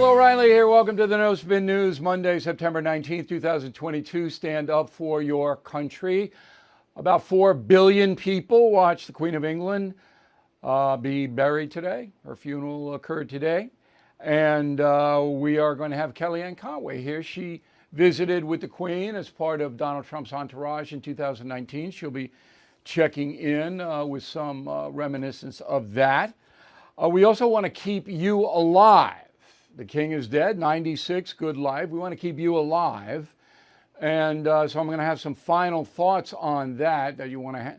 Bill O'Reilly here. Welcome to the No Spin News, Monday, September 19th, 2022. Stand up for your country. About 4 billion people watched the Queen of England be buried today. Her funeral occurred today. And we are going to have Kellyanne Conway here. She visited with the Queen as part of Donald Trump's entourage in 2019. She'll be checking in with some reminiscence of that. We also want to keep you alive. The king is dead, 96, good life. We want to keep you alive. And so I'm going to have some final thoughts on that you want to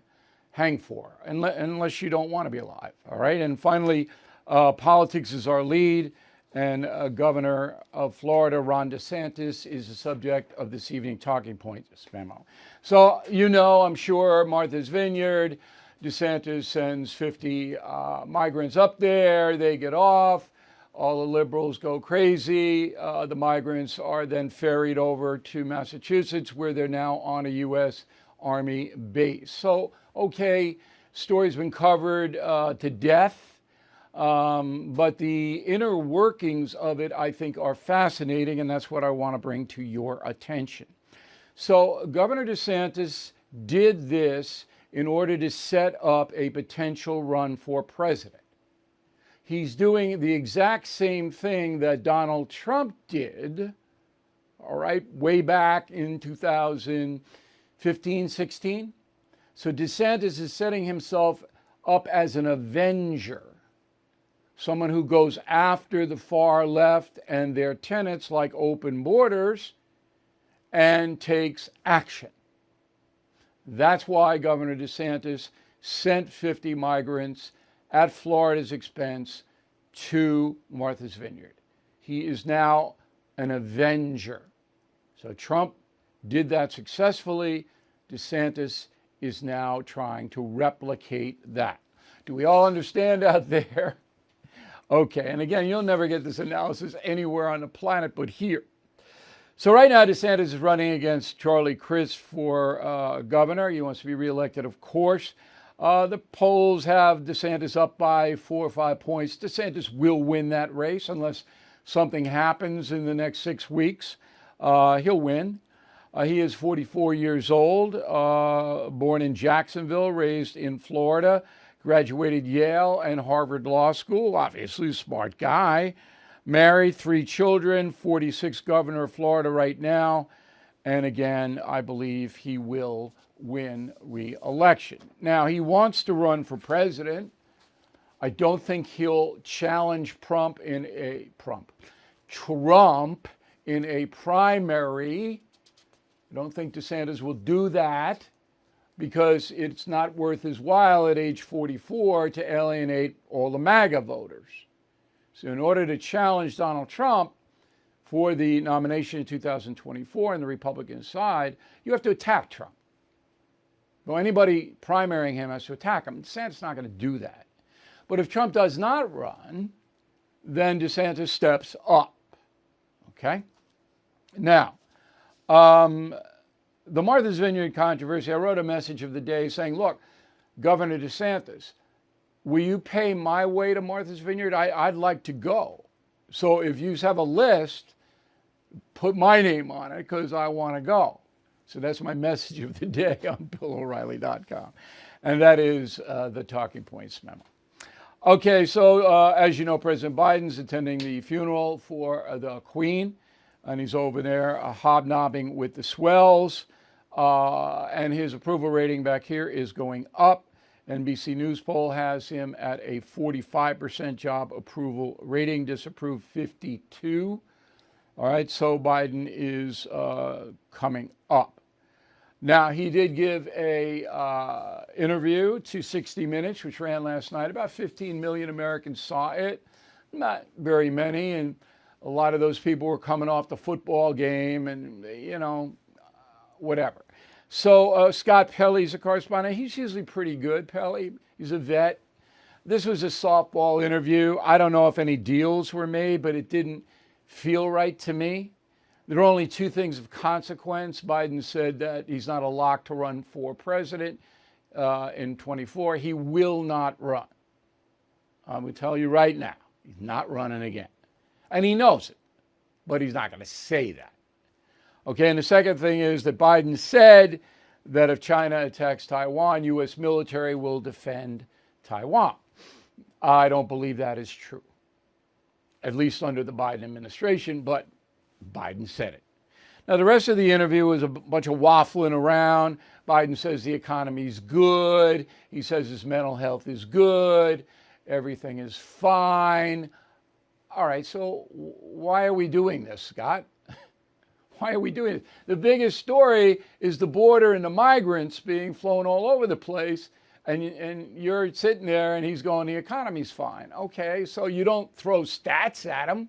hang for, unless you don't want to be alive. All right. And finally, politics is our lead. And Governor of Florida, Ron DeSantis, is the subject of this evening talking points memo. So, I'm sure Martha's Vineyard, DeSantis sends 50 migrants up there. They get off. All the liberals go crazy. The migrants are then ferried over to Massachusetts, where they're now on a U.S. Army base. So, okay, story's been covered to death, but the inner workings of it, I think, are fascinating, and that's what I want to bring to your attention. So, Governor DeSantis did this in order to set up a potential run for president. He's doing the exact same thing that Donald Trump did, all right, way back in 2015, 16. So DeSantis is setting himself up as an avenger, someone who goes after the far left and their tenets like open borders and takes action. That's why Governor DeSantis sent 50 migrants at Florida's expense to Martha's Vineyard. He is now an avenger. So Trump did that successfully. DeSantis is now trying to replicate that. Do we all understand out there? Okay, and again, you'll never get this analysis anywhere on the planet but here. So right now, DeSantis is running against Charlie Crist for governor. He wants to be reelected, of course. The polls have DeSantis up by 4 or 5 points. DeSantis will win that race unless something happens in the next 6 weeks. He'll win. He is 44 years old, born in Jacksonville, raised in Florida, graduated Yale and Harvard Law School, obviously a smart guy, married, 3 children, 46th governor of Florida right now. And again, I believe he will win re-election. Now, he wants to run for president. I don't think he'll challenge Trump in a primary. I don't think DeSantis will do that because it's not worth his while at age 44 to alienate all the MAGA voters. So in order to challenge Donald Trump for the nomination in 2024 on the Republican side, you have to attack Trump. Well, anybody primarying him has to attack him. DeSantis is not going to do that. But if Trump does not run, then DeSantis steps up. Okay? Now, the Martha's Vineyard controversy, I wrote a message of the day saying, look, Governor DeSantis, will you pay my way to Martha's Vineyard? I'd like to go. So if you have a list, put my name on it because I want to go. So that's my message of the day on BillO'Reilly.com. And that is the Talking Points memo. Okay, so as you know, President Biden's attending the funeral for the Queen, and he's over there hobnobbing with the swells. And his approval rating back here is going up. NBC News poll has him at a 45% job approval rating, disapproved 52. All right, so Biden is coming up. Now, he did give a interview to 60 Minutes, which ran last night. About 15 million Americans saw it. Not very many, and a lot of those people were coming off the football game and, whatever. So Scott Pelley's a correspondent. He's usually pretty good, Pelley. He's a vet. This was a softball interview. I don't know if any deals were made, but it didn't feel right to me. There are only 2 things of consequence. Biden said that he's not a lock to run for president in 24. He will not run. I'm going to tell you right now, he's not running again. And he knows it, but he's not going to say that. Okay, and the second thing is that Biden said that if China attacks Taiwan, U.S. military will defend Taiwan. I don't believe that is true, at least under the Biden administration, but Biden said it. Now, the rest of the interview was a bunch of waffling around. Biden says the economy's good. He says his mental health is good. Everything is fine. All right, so why are we doing this, Scott? Why are we doing it? The biggest story is the border and the migrants being flown all over the place. And you're sitting there and he's going, the economy's fine. Okay, so you don't throw stats at him.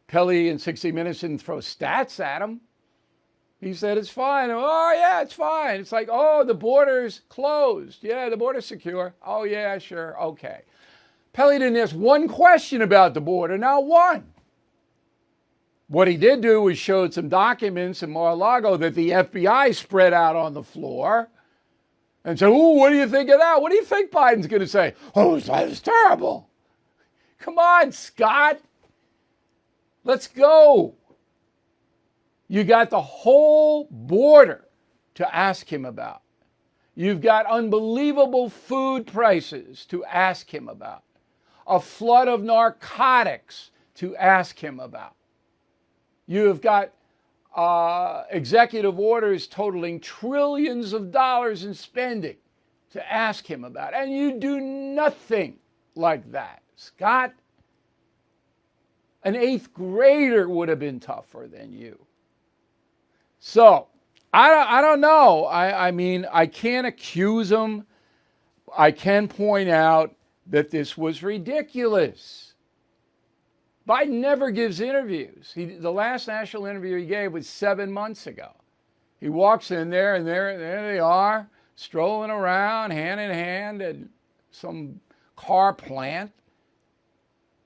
Pelley in 60 Minutes didn't throw stats at him. He said it's fine. Oh, yeah, it's fine. It's like, oh, the border's closed. Yeah, the border's secure. Oh, yeah, sure. Okay. Pelley didn't ask one question about the border, not one. What he did do was showed some documents in Mar-a-Lago that the FBI spread out on the floor and said, ooh, what do you think of that? What do you think Biden's going to say? Oh, that is terrible. Come on, Scott. Let's go. You got the whole border to ask him about. You've got unbelievable food prices to ask him about. A flood of narcotics to ask him about. You've got executive orders totaling trillions of dollars in spending to ask him about. And you do nothing like that, Scott. An 8th grader would have been tougher than you. So, I don't know. I mean, I can't accuse him. I can point out that this was ridiculous. Biden never gives interviews. The last national interview he gave was 7 months ago. He walks in there, and there they are, strolling around, hand in hand, at some car plant.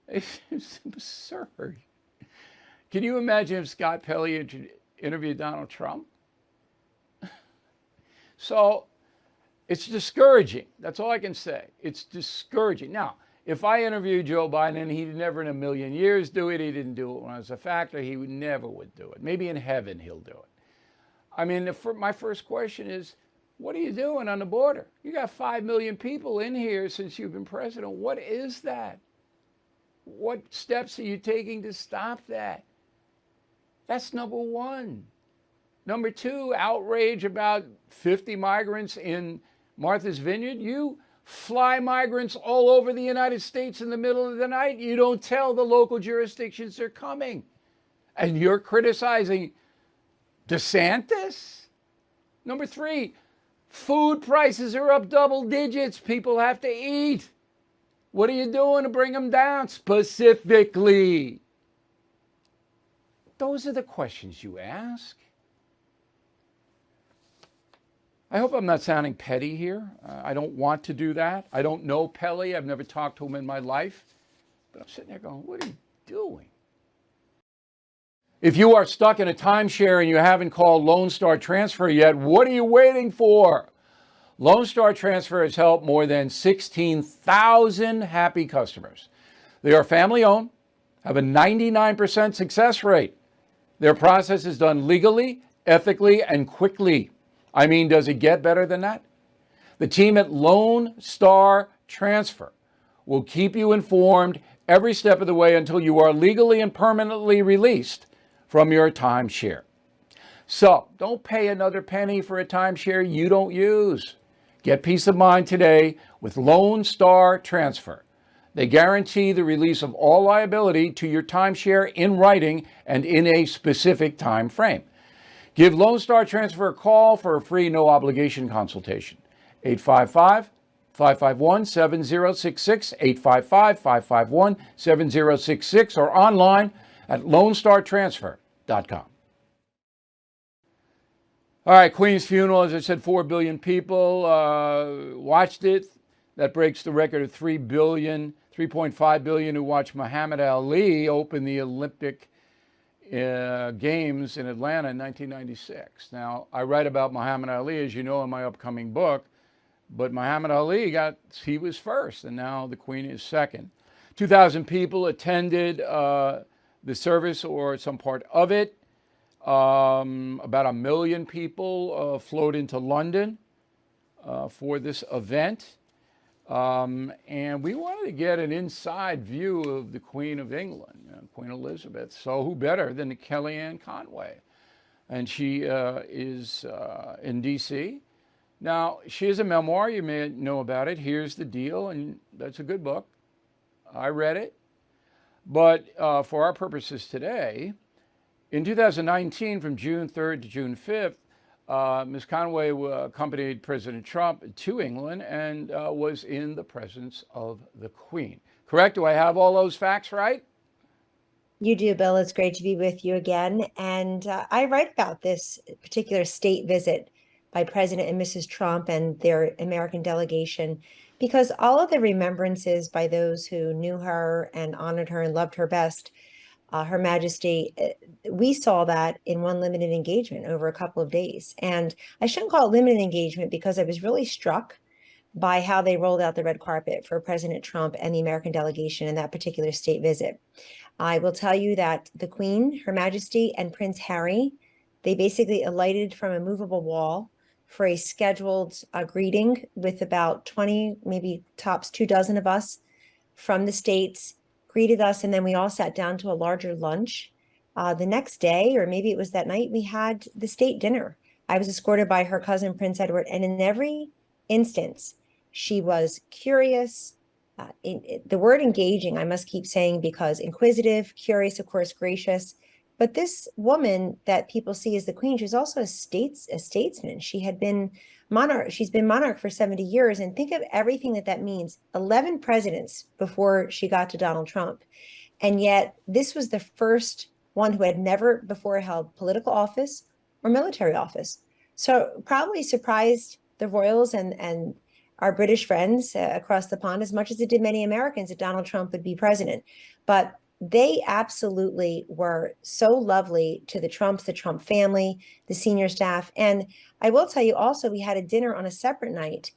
It's absurd. Can you imagine if Scott Pelley interviewed Donald Trump? So it's discouraging. That's all I can say. It's discouraging. Now, if I interviewed Joe Biden and he'd never in a million years do it, he didn't do it when I was a factor, he never would do it. Maybe in heaven he'll do it. I mean, my first question is, what are you doing on the border? You got 5 million people in here since you've been president. What is that? What steps are you taking to stop that? That's number one. Number two, outrage about 50 migrants in Martha's Vineyard. You fly migrants all over the United States in the middle of the night. You don't tell the local jurisdictions they're coming. And you're criticizing DeSantis? Number three, food prices are up double digits. People have to eat. What are you doing to bring them down specifically? Those are the questions you ask. I hope I'm not sounding petty here. I don't want to do that. I don't know Pelley. I've never talked to him in my life. But I'm sitting there going, what are you doing? If you are stuck in a timeshare and you haven't called Lone Star Transfer yet, what are you waiting for? Lone Star Transfer has helped more than 16,000 happy customers. They are family-owned, have a 99% success rate. Their process is done legally, ethically, and quickly. I mean, does it get better than that? The team at Lone Star Transfer will keep you informed every step of the way until you are legally and permanently released from your timeshare. So, don't pay another penny for a timeshare you don't use. Get peace of mind today with Lone Star Transfer. They guarantee the release of all liability to your timeshare in writing and in a specific time frame. Give Lone Star Transfer a call for a free no-obligation consultation. 855-551-7066, 855-551-7066, or online at lonestartransfer.com. All right, Queen's funeral, as I said, 4 billion people watched it. That breaks the record of 3.5 billion who watched Muhammad Ali open the Olympic Games in Atlanta in 1996. Now, I write about Muhammad Ali, as you know, in my upcoming book, but Muhammad Ali he was first, and now the Queen is second. 2,000 people attended the service or some part of it. About 1 million people flowed into London for this event. And we wanted to get an inside view of the Queen of England, Queen Elizabeth. So who better than Kellyanne Conway? And she is in D.C. Now, she has a memoir. You may know about it. Here's the Deal, and that's a good book. I read it. But for our purposes today, in 2019, from June 3rd to June 5th, Ms. Conway accompanied President Trump to England and was in the presence of the Queen. Correct? Do I have all those facts right? You do, Bill. It's great to be with you again. And I write about this particular state visit by President and Mrs. Trump and their American delegation because all of the remembrances by those who knew her and honored her and loved her best, Her Majesty, we saw that in one limited engagement over a couple of days. And I shouldn't call it limited engagement because I was really struck by how they rolled out the red carpet for President Trump and the American delegation in that particular state visit. I will tell you that the Queen, Her Majesty, and Prince Harry, they basically alighted from a movable wall for a scheduled greeting with about 20, maybe tops 24 of us from the States, greeted us, and then we all sat down to a larger lunch. The next day, or maybe it was that night, we had the state dinner. I was escorted by her cousin, Prince Edward, and in every instance, she was curious. The word engaging, I must keep saying, because inquisitive, curious, of course, gracious. But this woman that people see as the Queen, she was also a statesman. She had been monarch. She's been monarch for 70 years. And think of everything that means. 11 presidents before she got to Donald Trump. And yet this was the first one who had never before held political office or military office. So probably surprised the royals and our British friends across the pond as much as it did many Americans that Donald Trump would be president. But they absolutely were so lovely to the Trumps, the Trump family, the senior staff. And I will tell you also, we had a dinner on a separate night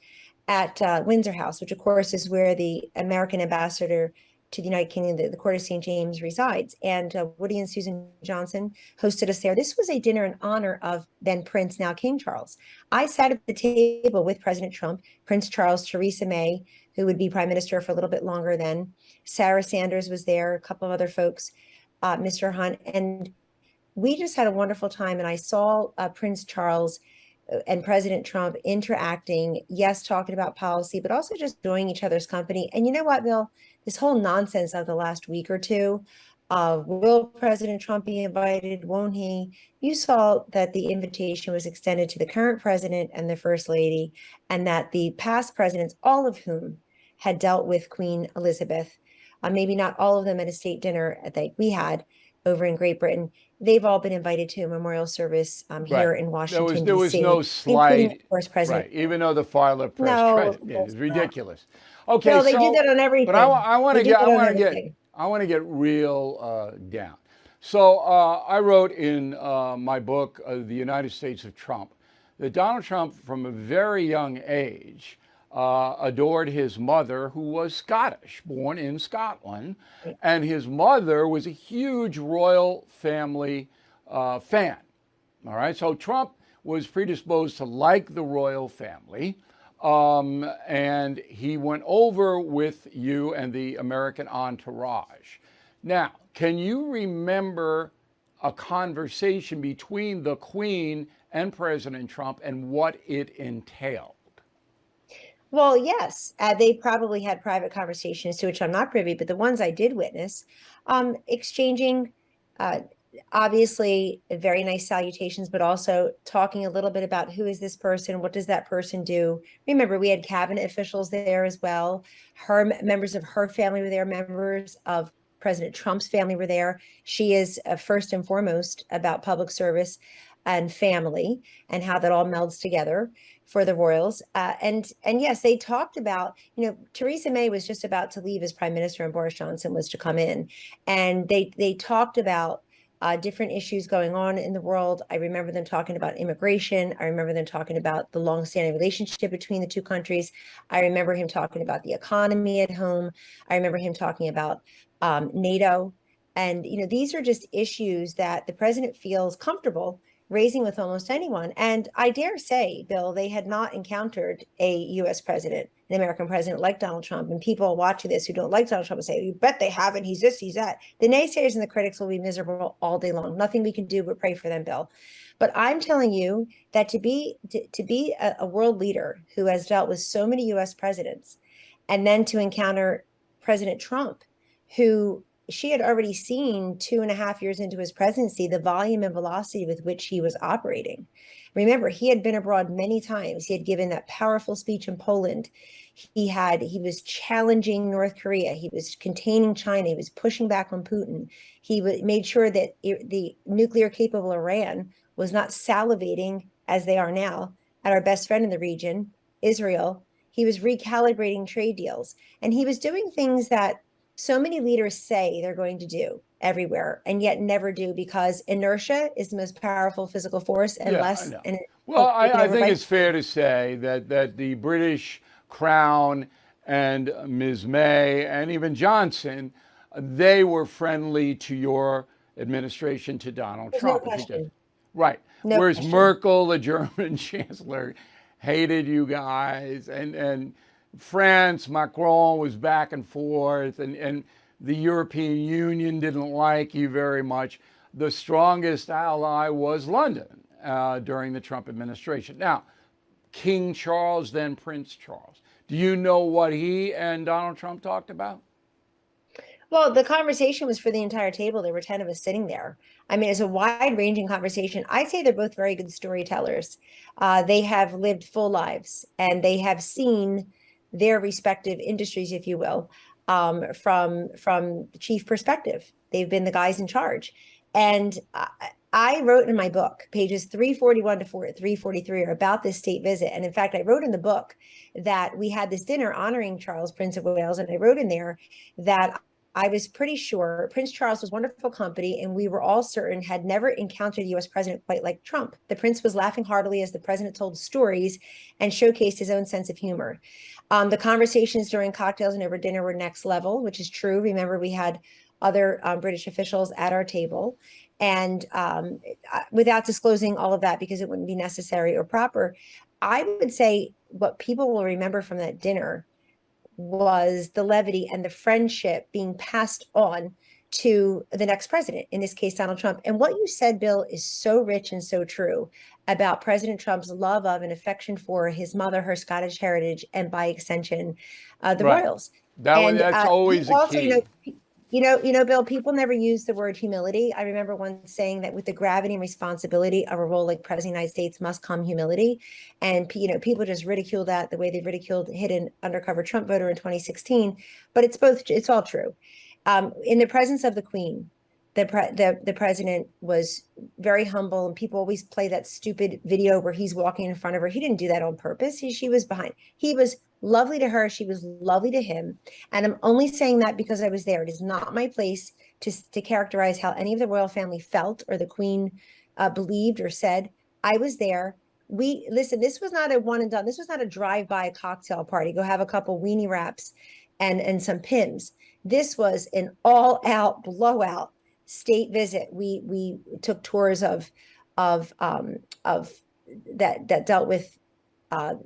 at Windsor House, which of course is where the American ambassador to the United Kingdom, the Court of St. James resides. And Woody and Susan Johnson hosted us there. This was a dinner in honor of then Prince, now King Charles. I sat at the table with President Trump, Prince Charles, Theresa May, who would be prime minister for a little bit longer then. Sarah Sanders was there, a couple of other folks, Mr. Hunt. And we just had a wonderful time. And I saw Prince Charles and President Trump interacting, yes, talking about policy, but also just enjoying each other's company. And you know what, Bill? This whole nonsense of the last week or two, will President Trump be invited? Won't he? You saw that the invitation was extended to the current president and the first lady, and that the past presidents, all of whom had dealt with Queen Elizabeth, maybe not all of them at a state dinner that we had over in Great Britain, they've all been invited to a memorial service here in Washington, D.C. There was no slight, of course, President. Right, even though the father pressed president. Yeah, it's ridiculous. Okay, Bill, they do that on everything. But I want to get real down. So I wrote in my book, The United States of Trump, that Donald Trump, from a very young age, adored his mother, who was Scottish, born in Scotland, and his mother was a huge royal family fan. All right, so Trump was predisposed to like the royal family. And he went over with you and the American entourage. Now, can you remember a conversation between the Queen and President Trump and what it entailed? Well, yes, they probably had private conversations to which I'm not privy, but the ones I did witness, exchanging obviously very nice salutations, but also talking a little bit about who is this person, what does that person do. Remember, we had cabinet officials there as well. Members of her family were there, members of President Trump's family were there. She is first and foremost about public service and family and how that all melds together for the royals. And yes, they talked about, Theresa May was just about to leave as prime minister and Boris Johnson was to come in. And they talked about different issues going on in the world. I remember them talking about immigration. I remember them talking about the longstanding relationship between the two countries. I remember him talking about the economy at home. I remember him talking about NATO And, these are just issues that the president feels comfortable raising with almost anyone. And I dare say, Bill, they had not encountered a US president, an American president like Donald Trump. And people watching this who don't like Donald Trump will say, you bet they haven't. He's this, he's that. The naysayers and the critics will be miserable all day long. Nothing we can do but pray for them, Bill. But I'm telling you that to be a world leader who has dealt with so many US presidents, and then to encounter President Trump, who she had already seen 2.5 years into his presidency, the volume and velocity with which he was operating. Remember, he had been abroad many times. He had given that powerful speech in Poland. He was challenging North Korea. He was containing China. He was pushing back on Putin. He made sure that the nuclear capable Iran was not salivating, as they are now, at our best friend in the region, Israel. He was recalibrating trade deals. And he was doing things that so many leaders say they're going to do everywhere and yet never do, because inertia is the most powerful physical force, and less. And well, I think it's fair to say that the British Crown and Ms. May and even Johnson, they were friendly to your administration, to Donald Trump. No question. Right. No Whereas question. Merkel, the German chancellor, hated you guys, and France, Macron was back and forth, and the European Union didn't like you very much. The strongest ally was London during the Trump administration. Now, King Charles, then Prince Charles. Do you know what he and Donald Trump talked about? Well, the conversation was for the entire table. There were 10 of us sitting there. I mean, it's a wide-ranging conversation. I'd say they're both very good storytellers. They have lived full lives, and they have seen their respective industries, if you will, from the chief perspective. They've been the guys in charge. And I wrote in my book, pages 341 to 343 are about this state visit. And in fact, I wrote in the book that we had this dinner honoring Charles, Prince of Wales. And I wrote in there that I was pretty sure Prince Charles was wonderful company, and we were all certain had never encountered a US president quite like Trump. The prince was laughing heartily as the president told stories and showcased his own sense of humor. The conversations during cocktails and over dinner were next level, which is true. Remember, we had other British officials at our table. And without disclosing all of that, because it wouldn't be necessary or proper, I would say what people will remember from that dinner was the levity and the friendship being passed on to the next president, in this case, Donald Trump. And what you said, Bill, is so rich and so true about President Trump's love of and affection for his mother, her Scottish heritage, and by extension, the royals. That's always a key. Bill, people never use the word humility. I remember once saying that with the gravity and responsibility of a role like President of the United States must come humility. And, people just ridicule that the way they ridiculed hidden undercover Trump voter in 2016. But it's all true. In the presence of the Queen, the president was very humble, and people always play that stupid video where he's walking in front of her. He didn't do that on purpose. She was behind. He was lovely to her. She was lovely to him. And I'm only saying that because I was there. It is not my place to characterize how any of the royal family felt or the Queen believed or said. I was there. Listen, this was not a one and done. This was not a drive-by cocktail party. Go have a couple weenie wraps and some Pims. This was an all-out blowout state visit. We took tours of that dealt with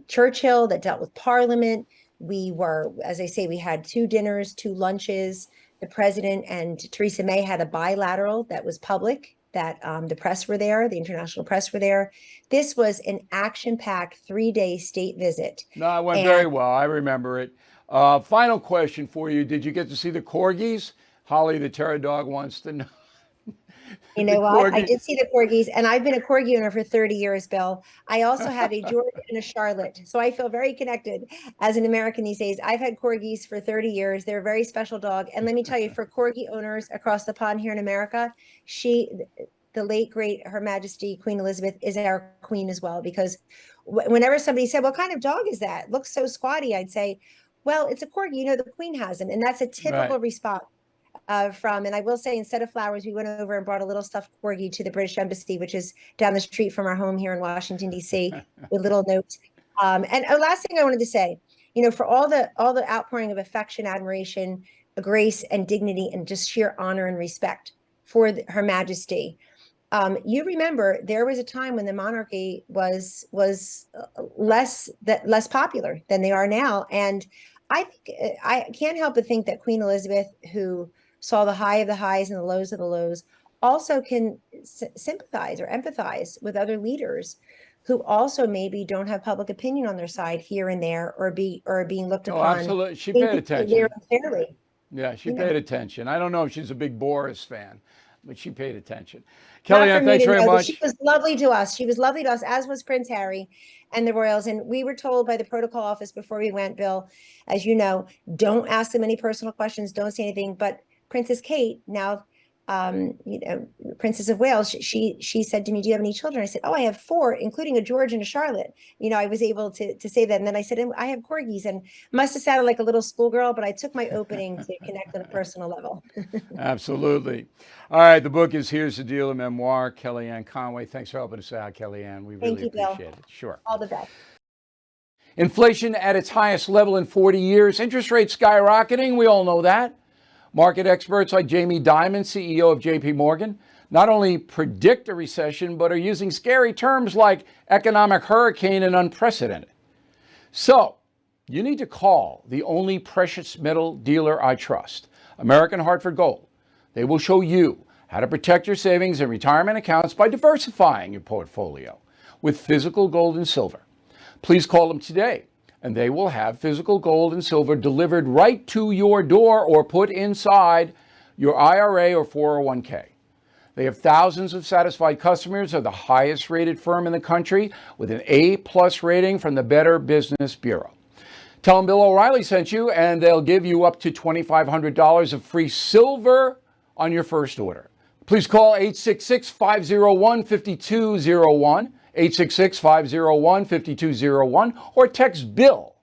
Churchill, that dealt with Parliament. We were, as I say, we had 2 dinners, 2 lunches. The president and Theresa May had a bilateral that was public, that the press were there, the international press were there. This was an action-packed 3-day state visit. No, it went very well. I remember it. Final question for you. Did you get to see the corgis? Holly, the terror dog, wants to know. You know what? I did see the corgis, and I've been a corgi owner for 30 years, Bill. I also have a George and a Charlotte, so I feel very connected as an American these days. I've had corgis for 30 years. They're a very special dog. And let me tell you, for corgi owners across the pond here in America, the late, great Her Majesty Queen Elizabeth is our queen as well, because whenever somebody said, what kind of dog is that? Looks so squatty, I'd say, well, it's a corgi. The queen has them. And that's a typical response. And I will say, instead of flowers, we went over and brought a little stuffed corgi to the British Embassy, which is down the street from our home here in Washington, D.C., with little notes. And last thing I wanted to say, for all the outpouring of affection, admiration, grace and dignity and just sheer honor and respect for Her Majesty. You remember there was a time when the monarchy was less popular than they are now, and I think I can't help but think that Queen Elizabeth, who saw the high of the highs and the lows of the lows, also can sympathize or empathize with other leaders who also maybe don't have public opinion on their side here and there, or being looked Oh, upon absolutely. She paid very attention. unfairly. Yeah, she You know, paid attention. I don't know if she's a big Boris fan, but she paid attention. not for Kellyanne, me thanks to very know, but she much. was lovely to us. She was lovely to us, as was Prince Harry and the royals. And we were told by the protocol office before we went, Bill, as you know, don't ask them any personal questions, don't say anything. But Princess Kate, now Princess of Wales, she said to me, "Do you have any children?" I said, "Oh, I have 4, including a George and a Charlotte." I was able to say that, and then I said, "I have corgis," and must have sounded like a little schoolgirl, but I took my opening to connect on a personal level. Absolutely. All right, the book is Here's the Deal, a memoir. Kellyanne Conway. Thanks for helping us out, Kellyanne. We Thank really you, Bill. appreciate it. Sure. All the best. Inflation at its highest level in 40 years. Interest rates skyrocketing. We all know that. Market experts like Jamie Dimon, CEO of JP Morgan, not only predict a recession, but are using scary terms like economic hurricane and unprecedented. So, you need to call the only precious metal dealer I trust, American Hartford Gold. They will show you how to protect your savings and retirement accounts by diversifying your portfolio with physical gold and silver. Please call them today, and they will have physical gold and silver delivered right to your door or put inside your IRA or 401k. They have thousands of satisfied customers. They're the highest rated firm in the country with an A+ rating from the Better Business Bureau. Tell them Bill O'Reilly sent you, and they'll give you up to $2,500 of free silver on your first order. Please call 866-501-5201, 866-501-5201, or text BILL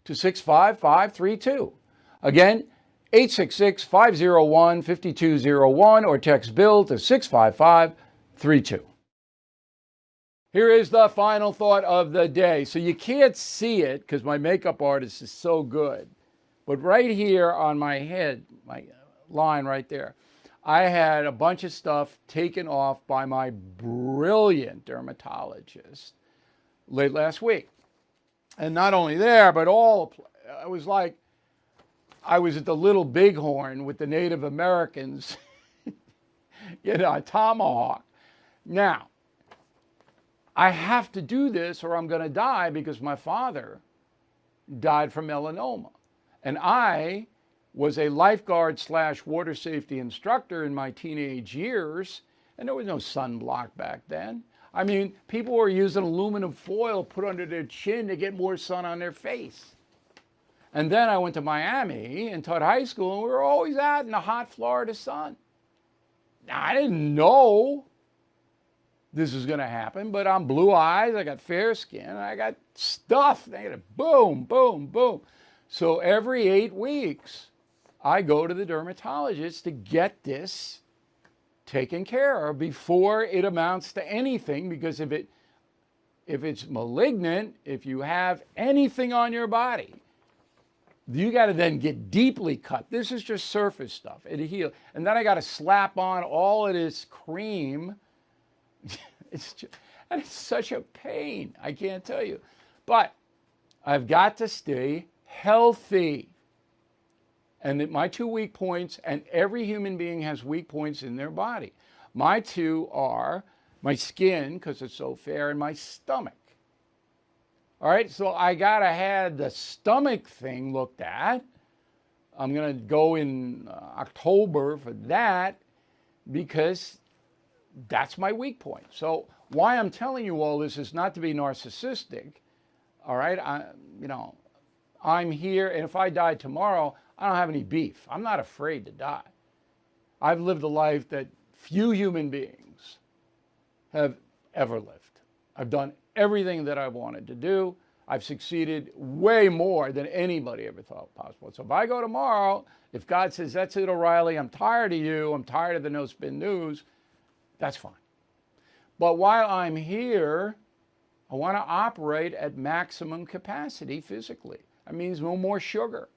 to 65532. Again, 866-501-5201, or text BILL to 65532. Here is the final thought of the day. So you can't see it because my makeup artist is so good. But right here on my head, my line right there, I had a bunch of stuff taken off by my brilliant dermatologist late last week. And not only there, but it was like I was at the Little Bighorn with the Native Americans, a tomahawk. Now, I have to do this or I'm going to die because my father died from melanoma. And I was a lifeguard / water safety instructor in my teenage years, and there was no sunblock back then. I mean, people were using aluminum foil put under their chin to get more sun on their face. And then I went to Miami and taught high school, and we were always out in the hot Florida sun. Now, I didn't know this was going to happen, but I'm blue eyes, I got fair skin, I got stuff. Boom, boom, boom. So every 8 weeks, I go to the dermatologist to get this taken care of before it amounts to anything, because if it's malignant, if you have anything on your body, you got to then get deeply cut. This is just surface stuff. It heals. And then I got to slap on all of this cream. It's such a pain. I can't tell you. But I've got to stay healthy. And my 2 weak points, and every human being has weak points in their body. My 2 are my skin, because it's so fair, and my stomach. All right, so I got to have the stomach thing looked at. I'm going to go in October for that because that's my weak point. So why I'm telling you all this is not to be narcissistic. All right, I'm here, and if I die tomorrow, I don't have any beef. I'm not afraid to die. I've lived a life that few human beings have ever lived. I've done everything that I wanted to do. I've succeeded way more than anybody ever thought possible. So if I go tomorrow, if God says, "That's it, O'Reilly, I'm tired of you, I'm tired of the no spin news," that's fine. But while I'm here, I want to operate at maximum capacity physically. That means no more sugar.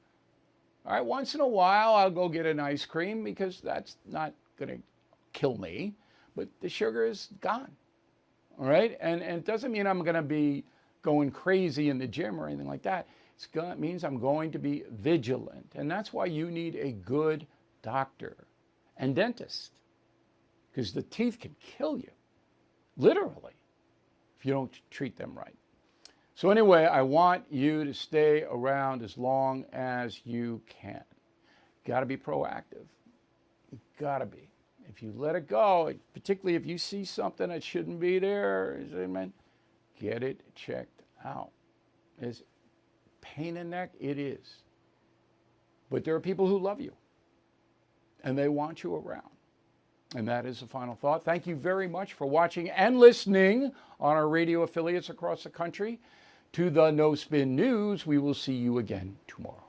All right, once in a while, I'll go get an ice cream because that's not going to kill me, but the sugar is gone. All right, and it doesn't mean I'm going to be going crazy in the gym or anything like that. It means I'm going to be vigilant, and that's why you need a good doctor and dentist, because the teeth can kill you, literally, if you don't treat them right. So anyway, I want you to stay around as long as you can. Got to be proactive. You got to be. If you let it go, particularly if you see something that shouldn't be there, get it checked out. Is pain in the neck? It is. But there are people who love you, and they want you around. And that is the final thought. Thank you very much for watching and listening on our radio affiliates across the country to the No Spin News. We will see you again tomorrow.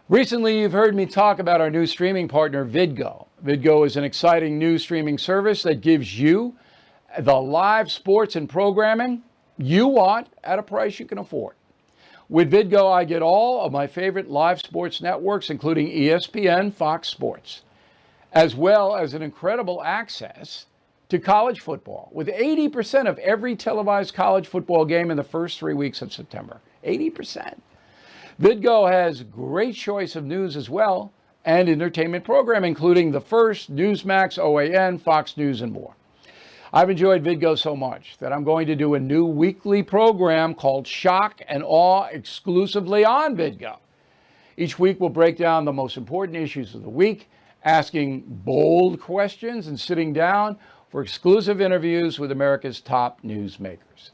Recently, you've heard me talk about our new streaming partner, Vidgo. Vidgo is an exciting new streaming service that gives you the live sports and programming you want at a price you can afford. With Vidgo, I get all of my favorite live sports networks, including ESPN, Fox Sports, as well as an incredible access to college football, with 80% of every televised college football game in the first 3 weeks of September. 80%. Vidgo has great choice of news as well, and entertainment program, including The First, Newsmax, OAN, Fox News, and more. I've enjoyed Vidgo so much that I'm going to do a new weekly program called Shock and Awe exclusively on Vidgo. Each week we'll break down the most important issues of the week, asking bold questions and sitting down for exclusive interviews with America's top newsmakers.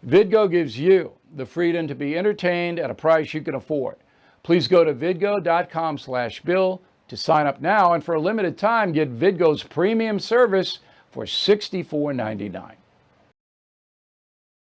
Vidgo gives you the freedom to be entertained at a price you can afford. Please go to vidgo.com/bill to sign up now, and for a limited time, get Vidgo's premium service for $64.99.